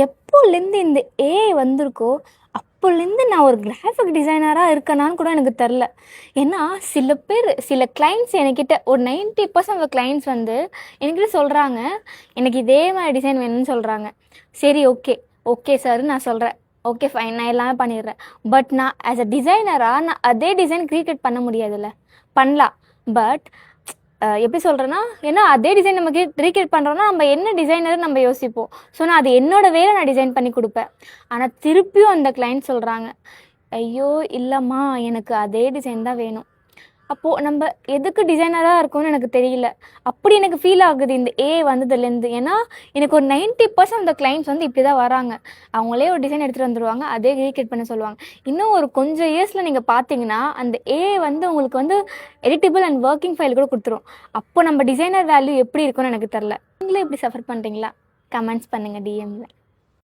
எப்போலேருந்து இந்த ஏஐ வந்திருக்கோ, அப்போலேருந்து நான் ஒரு கிராஃபிக் டிசைனரா இருக்கனான்னு கூட எனக்கு தெரில. ஏன்னா, சில பேர் சில கிளையண்ட்ஸ் என்கிட்ட ஒரு 90% ஆஃப் கிளையண்ட்ஸ் வந்து என்கிட்ட சொல்றாங்க, "எனக்கு இதே மாரி டிசைன் வேணும்னு" சொல்றாங்க. சரி, ஓகே. ஓகே சார் நான் சொல்றேன். Okay fine. நான் எல்லாமே பண்ணிடுறேன். பட் நான் ஆஸ் அ டிசைனரா நான் அதே டிசைன் கிரியேட் பண்ண முடியாதுல்ல. பண்ணலாம். பட் எப்படி சொல்கிறேன்னா, ஏன்னா அதே டிசைன் நமக்கு ரீக்ரியேட் பண்ணுறோன்னா, நம்ம என்ன டிசைனர்னு நம்ம யோசிப்போம். ஸோ நான் அது என்னோட வேலை நான் டிசைன் பண்ணி கொடுப்பேன். ஆனால் திருப்பியும் அந்த கிளையண்ட் சொல்கிறாங்க, ஐயோ இல்லைம்மா எனக்கு அதே டிசைன் தான் வேணும். அப்போது நம்ம எதுக்கு டிசைனராக இருக்கோம்னு எனக்கு தெரியல. அப்படி எனக்கு ஃபீல் ஆகுது இந்த ஏஐ வந்ததுலேருந்து. ஏன்னா எனக்கு ஒரு 90% அந்த கிளைண்ட்ஸ் வந்து இப்படி தான் வராங்க. அவங்களே ஒரு டிசைன் எடுத்துகிட்டு வந்துடுவாங்க, அதே ரீக்ரியேட் பண்ண சொல்லுவாங்க. இன்னும் ஒரு கொஞ்சம் இயர்ஸில் நீங்கள் பார்த்தீங்கன்னா அந்த ஏஐ வந்து உங்களுக்கு வந்து எடிட்டபிள் அண்ட் ஒர்க்கிங் ஃபைல் கூட கொடுத்துரும். அப்போ நம்ம டிசைனர் வேல்யூ எப்படி இருக்கும்னு எனக்கு தெரில. நீங்களே இப்படி சஃபர் பண்ணுறீங்களா? கமெண்ட்ஸ் பண்ணுங்கள் டிஎம்மில்.